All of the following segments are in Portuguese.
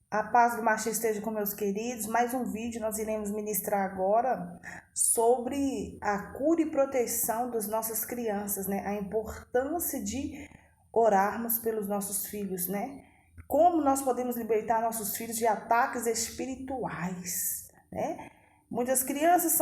A paz do Machista esteja com meus queridos. Mais um vídeo nós iremos ministrar agora sobre a cura e proteção das nossas crianças, né? A importância de orarmos pelos nossos filhos, né? Como nós podemos libertar nossos filhos de ataques espirituais, né? Muitas crianças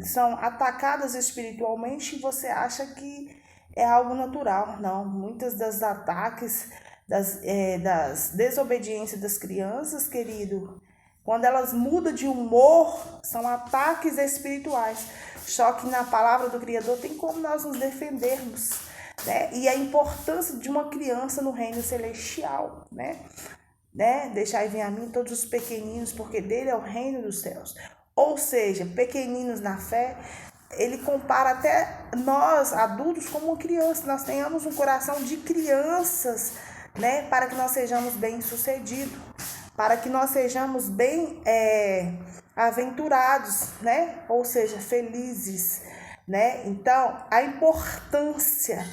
são atacadas espiritualmente e você acha que é algo natural. Não, muitas das ataques das desobediências das crianças, querido, quando elas mudam de humor, são ataques espirituais. Só que na palavra do Criador tem como nós nos defendermos, né? E a importância de uma criança no reino celestial, né? Deixai vir a mim todos os pequeninos, porque dele é o reino dos céus. Ou seja, pequeninos na fé, ele compara até nós, adultos, como uma criança. Nós tenhamos um coração de crianças, né? Para que nós sejamos bem-sucedidos, para que nós sejamos bem aventurados, né? Ou seja, felizes, né? Então, a importância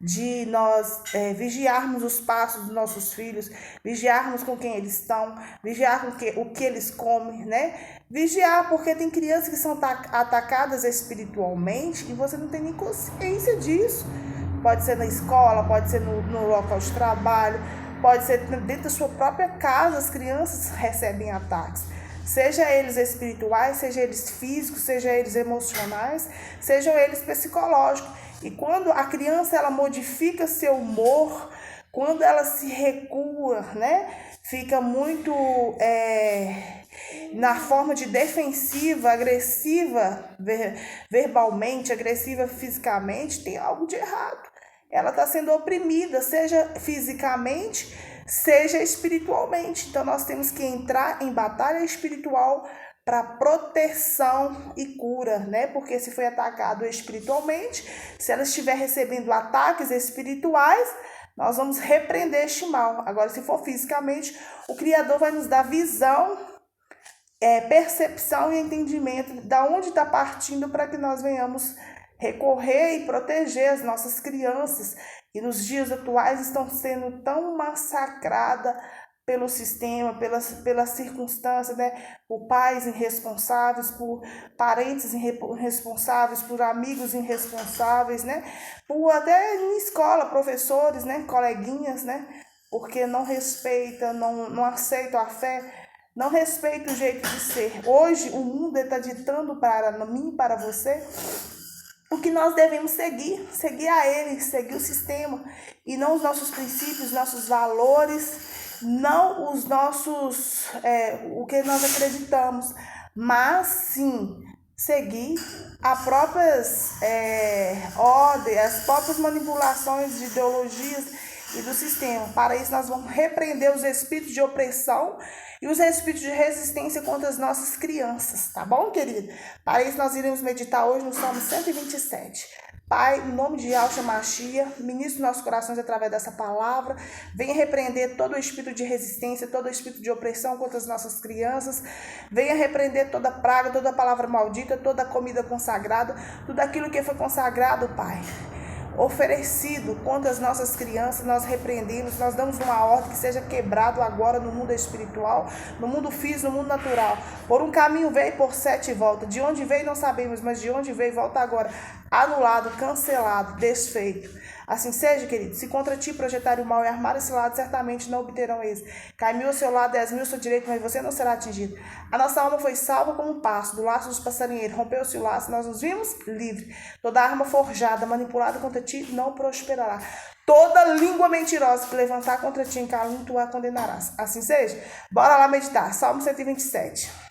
de nós vigiarmos os passos dos nossos filhos, vigiarmos com quem eles estão, vigiar com o que eles comem, né? Vigiar, porque tem crianças que são atacadas espiritualmente e você não tem nem consciência disso. Pode ser na escola, pode ser no local de trabalho, pode ser dentro da sua própria casa, as crianças recebem ataques. Seja eles espirituais, seja eles físicos, seja eles emocionais, sejam eles psicológicos. E quando a criança ela modifica seu humor, quando ela se recua, né? Fica muito na forma de defensiva, agressiva verbalmente, agressiva fisicamente, tem algo de errado. Ela está sendo oprimida, seja fisicamente, seja espiritualmente. Então nós temos que entrar em batalha espiritual para proteção e cura, né? Porque se foi atacado espiritualmente, se ela estiver recebendo ataques espirituais, nós vamos repreender este mal. Agora, se for fisicamente, o Criador vai nos dar visão, percepção e entendimento de onde está partindo para que nós venhamos recorrer e proteger as nossas crianças, que nos dias atuais estão sendo tão massacradas pelo sistema, pela circunstância, né? Por pais irresponsáveis, por parentes irresponsáveis, por amigos irresponsáveis, né? Por até em escola, professores, né? Coleguinhas, né? Porque não respeita, não aceita a fé, não respeita o jeito de ser. Hoje o mundo está ditando para mim e para você o que nós devemos seguir a ele, seguir o sistema, e não os nossos princípios, nossos valores, não os nossos, o que nós acreditamos, mas sim seguir as próprias ordens, as próprias manipulações de ideologias e do sistema. Para isso nós vamos repreender os espíritos de opressão e os espíritos de resistência contra as nossas crianças, tá bom, querido? Para isso nós iremos meditar hoje no Salmo 127. Pai, em nome de Yahshua Mashiach, ministre nossos corações através dessa palavra, venha repreender todo o espírito de resistência, todo o espírito de opressão contra as nossas crianças, venha repreender toda praga, toda palavra maldita, toda comida consagrada, tudo aquilo que foi consagrado, Pai, oferecido contra as nossas crianças, nós repreendemos, nós damos uma ordem que seja quebrado agora no mundo espiritual, no mundo físico, no mundo natural. Por um caminho veio e por 7 volta. De onde veio não sabemos, mas de onde veio volta agora. Anulado, cancelado, desfeito. Assim seja, querido. Se contra ti projetarem o mal e armar esse lado, certamente não obterão êxito. Cai 1000 ao seu lado, 10.000 ao seu direito, mas você não será atingido. A nossa alma foi salva como um passo do laço dos passarinheiros. Rompeu-se o laço, nós nos vimos livres. Toda arma forjada, manipulada contra ti, não prosperará. Toda língua mentirosa que levantar contra ti em calúnia, tu a condenarás. Assim seja. Bora lá meditar. Salmo 127.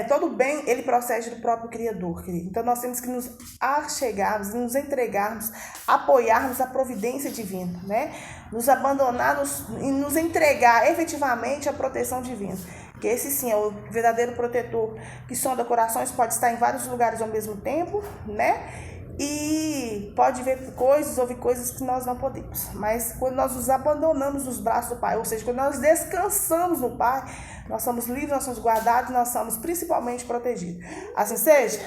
Todo bem, ele procede do próprio Criador, querido. Então, nós temos que nos achegarmos, nos entregarmos, apoiarmos a providência divina, né? Nos abandonar e nos entregar efetivamente à proteção divina. Que esse sim é o verdadeiro protetor que sonda corações, pode estar em vários lugares ao mesmo tempo, né? E pode ver coisas, ouvir coisas que nós não podemos. Mas quando nós nos abandonamos nos braços do Pai, ou seja, quando nós descansamos no Pai, nós somos livres, nós somos guardados, nós somos principalmente protegidos. Assim seja.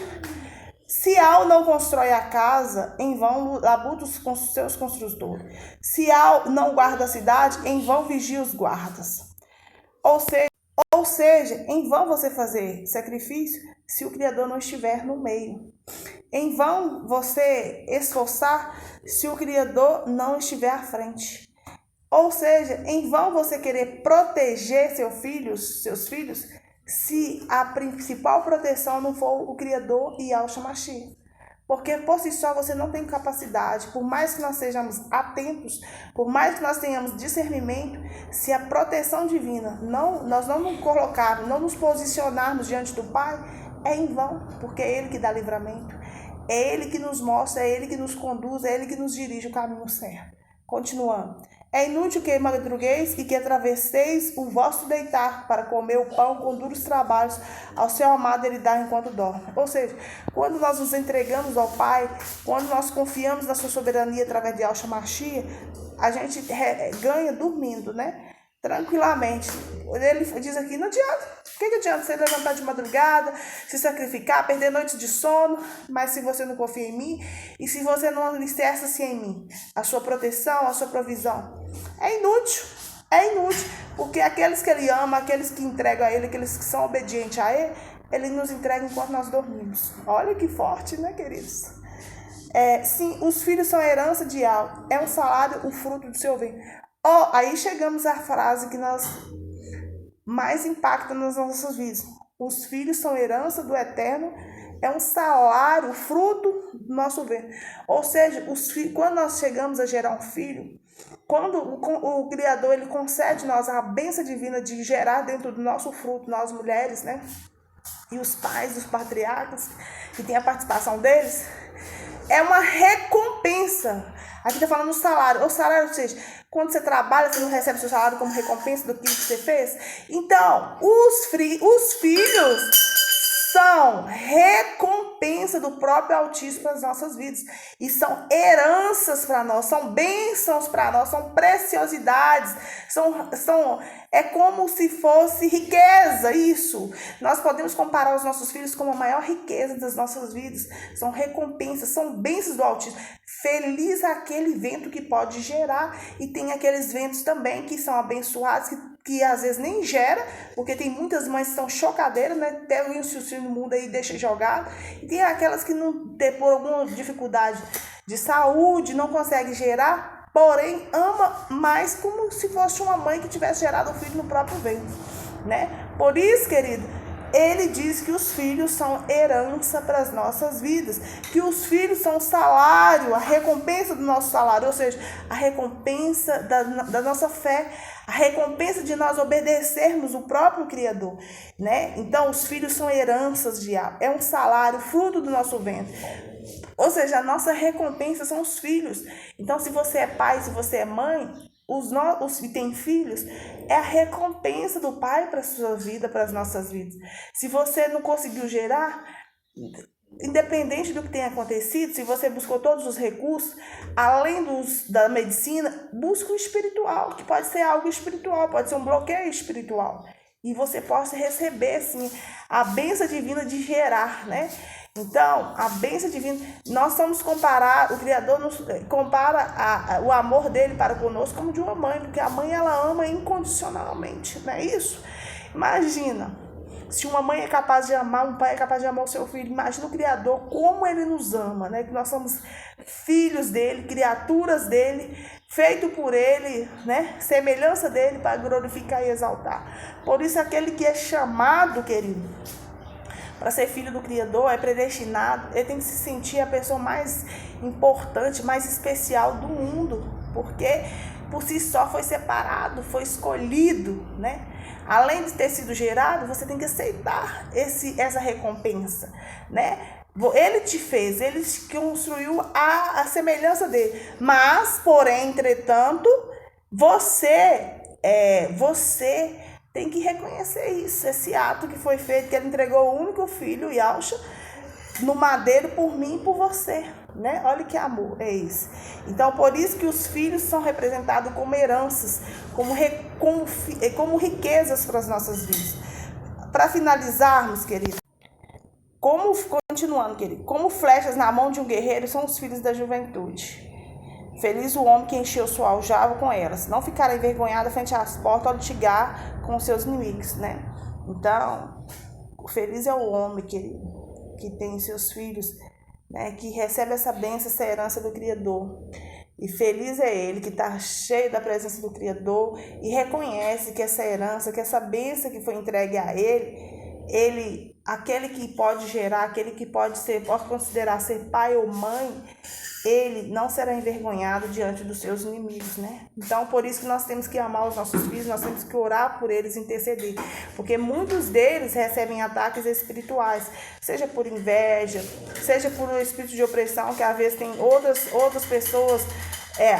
Se Al não constrói a casa, em vão labuta os seus construtores. Se Al não guarda a cidade, em vão vigia os guardas. Ou seja, em vão você fazer sacrifício se o Criador não estiver no meio. Em vão você esforçar se o Criador não estiver à frente. Ou seja, em vão você querer proteger seus filhos, se a principal proteção não for o Criador e Yahshua Mashiach. Porque por si só você não tem capacidade, por mais que nós sejamos atentos, por mais que nós tenhamos discernimento, se a proteção divina nós não nos colocarmos, não nos posicionarmos diante do Pai, é em vão, porque é Ele que dá livramento, é Ele que nos mostra, é Ele que nos conduz, é Ele que nos dirige o caminho certo. Continuando. É inútil que madrugueis e que atravesseis o vosso deitar para comer o pão com duros trabalhos ao seu amado ele dá enquanto dorme. Ou seja, quando nós nos entregamos ao Pai, quando nós confiamos na sua soberania através de Yahshua Mashiach, a gente ganha dormindo, né? Tranquilamente. Ele diz aqui, não adianta. O que adianta você levantar de madrugada, se sacrificar, perder noites de sono, mas se você não confia em mim e se você não alicerça-se em mim, a sua proteção, a sua provisão, é inútil, porque aqueles que ele ama, aqueles que entregam a ele, aqueles que são obedientes a ele, ele nos entrega enquanto nós dormimos. Olha que forte, né, queridos? Sim, os filhos são a herança de Yahweh, é um salário, o fruto do seu ventre. Aí chegamos à frase que nós mais impacta nas nossas vidas. Os filhos são herança do Eterno, é um salário, fruto do nosso ventre. Ou seja, quando nós chegamos a gerar um filho, quando o Criador ele concede nós a bênção divina de gerar dentro do nosso fruto, nós mulheres, né? E os pais, os patriarcas, que tem a participação deles, é uma recompensa. Aqui está falando do salário. O salário, ou seja, quando você trabalha, você não recebe seu salário como recompensa do que você fez. Então, os filhos são recompensa do próprio Altíssimo para as nossas vidas. E são heranças para nós, são bênçãos para nós, são preciosidades, é como se fosse riqueza, isso. Nós podemos comparar os nossos filhos como a maior riqueza das nossas vidas. São recompensas, são bênçãos do Altíssimo. Feliz aquele vento que pode gerar, e tem aqueles ventos também que são abençoados, que às vezes nem gera, porque tem muitas mães que são chocadeiras, né? Tem um suicídio no mundo aí, deixa jogado. E tem aquelas que não tem por alguma dificuldade de saúde, não consegue gerar, porém ama mais como se fosse uma mãe que tivesse gerado o filho no próprio ventre, né? Por isso, querido, ele diz que os filhos são herança para as nossas vidas, que os filhos são salário, a recompensa do nosso salário, ou seja, a recompensa da nossa fé, a recompensa de nós obedecermos o próprio Criador, né? Então, os filhos são heranças de Yahweh, é um salário, fruto do nosso ventre. Ou seja, a nossa recompensa são os filhos. Então, se você é pai, se você é mãe, os que têm filhos, é a recompensa do Pai para a sua vida, para as nossas vidas. Se você não conseguiu gerar, independente do que tenha acontecido, se você buscou todos os recursos, além da medicina, busca o espiritual, que pode ser algo espiritual, pode ser um bloqueio espiritual. E você possa receber, assim, a bênção divina de gerar, né? Então, a bênção divina, nós somos comparar, o Criador nos compara o amor dele para conosco como de uma mãe, porque a mãe ela ama incondicionalmente, não é isso? Imagina, se uma mãe é capaz de amar, um pai é capaz de amar o seu filho, imagina o Criador, como ele nos ama, né? Que nós somos filhos dele, criaturas dele, feito por ele, né? Semelhança dele para glorificar e exaltar. Por isso, aquele que é chamado, querido, para ser filho do Criador, é predestinado, ele tem que se sentir a pessoa mais importante, mais especial do mundo, porque por si só foi separado, foi escolhido, né? Além de ter sido gerado, você tem que aceitar essa recompensa, né? Ele te fez, ele te construiu a semelhança dele, mas, porém, entretanto, você tem que reconhecer isso, esse ato que foi feito, que ele entregou o único filho, Yahshua, no madeiro por mim e por você, né? Olha que amor é esse. Então, por isso que os filhos são representados como heranças, como riquezas para as nossas vidas. Para finalizarmos, querido, como Continuando, querido. Como flechas na mão de um guerreiro são os filhos da juventude. Feliz o homem que encheu sua aljava com elas. Não ficará envergonhado frente às portas ao litigar com os seus inimigos, né? Então, feliz é o homem, querido, que tem seus filhos, né? Que recebe essa bênção, essa herança do Criador. E feliz é ele que está cheio da presença do Criador e reconhece que essa herança, que essa bênção que foi entregue a ele, aquele que pode gerar, aquele que pode considerar ser pai ou mãe, ele não será envergonhado diante dos seus inimigos, né? Então, por isso que nós temos que amar os nossos filhos, nós temos que orar por eles, interceder, porque muitos deles recebem ataques espirituais, seja por inveja, seja por um espírito de opressão, que às vezes tem outras pessoas,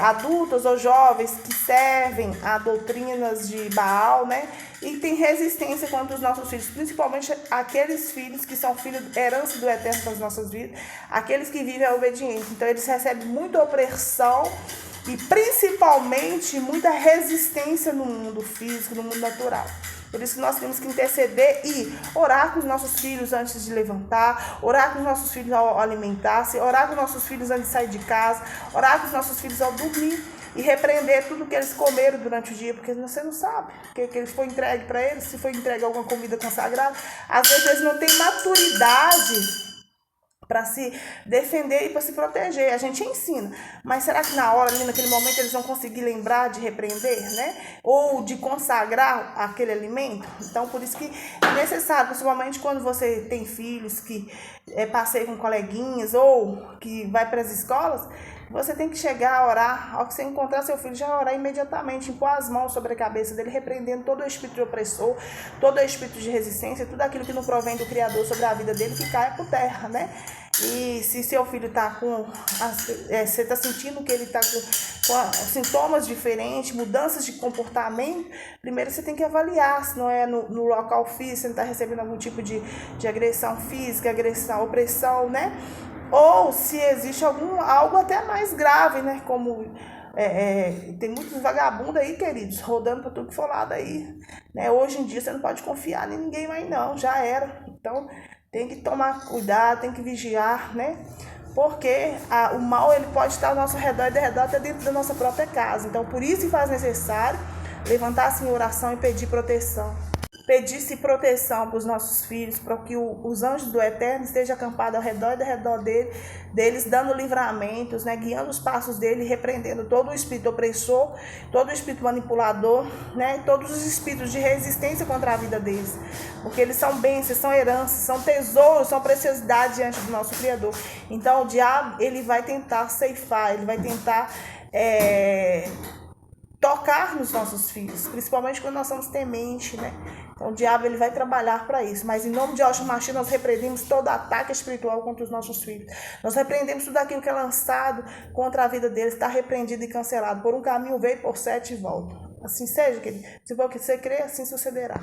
adultas ou jovens que servem a doutrinas de Baal, né? E tem resistência contra os nossos filhos, principalmente aqueles filhos que são filhos, herança do Eterno para as nossas vidas, aqueles que vivem a obediência. Então eles recebem muita opressão e principalmente muita resistência no mundo físico, no mundo natural. Por isso que nós temos que interceder e orar com os nossos filhos antes de levantar, orar com os nossos filhos ao alimentar-se, orar com os nossos filhos antes de sair de casa, orar com os nossos filhos ao dormir e repreender tudo que eles comeram durante o dia, porque você não sabe o que foi entregue para eles, se foi entregue alguma comida consagrada. Às vezes eles não têm maturidade para se defender e para se proteger. A gente ensina, mas será que na hora, ali naquele momento, eles vão conseguir lembrar de repreender, né? Ou de consagrar aquele alimento? Então, por isso que é necessário, principalmente quando você tem filhos que passeiam com coleguinhas ou que vai para as escolas, você tem que chegar a orar, ao que você encontrar seu filho, já orar imediatamente, impor as mãos sobre a cabeça dele, repreendendo todo o espírito de opressor, todo o espírito de resistência, tudo aquilo que não provém do Criador sobre a vida dele, que caia por terra, né? E se seu filho está você está sentindo que ele está com sintomas diferentes, mudanças de comportamento, primeiro você tem que avaliar se não é no local físico, você não está recebendo algum tipo de agressão física, agressão, opressão, né? Ou se existe algo até mais grave, né? Como tem muitos vagabundos aí, queridos, rodando para tudo que for lado aí, né? Hoje em dia você não pode confiar em ninguém mais não, já era. Então tem que tomar cuidado, tem que vigiar, né? Porque o mal ele pode estar ao nosso redor e derredor até dentro da nossa própria casa. Então por isso que faz necessário levantar-se em oração e pedir proteção. Pedisse proteção para os nossos filhos, para que os anjos do Eterno estejam acampados ao redor e ao redor deles, dando livramentos, né, guiando os passos dele, repreendendo todo o espírito opressor, todo o espírito manipulador, né, todos os espíritos de resistência contra a vida deles, porque eles são bênçãos, são heranças, são tesouros, são preciosidades diante do nosso Criador. Então o diabo ele vai tentar ceifar, ele vai tentar tocar nos nossos filhos, principalmente quando nós somos tementes, né? Então o diabo ele vai trabalhar para isso, mas em nome de Yahshua Mashiach nós repreendemos todo ataque espiritual contra os nossos filhos. Nós repreendemos tudo aquilo que é lançado contra a vida deles, está repreendido e cancelado. Por um caminho veio, por 7 volta. Assim seja, querido. Se for o que você crê, assim sucederá.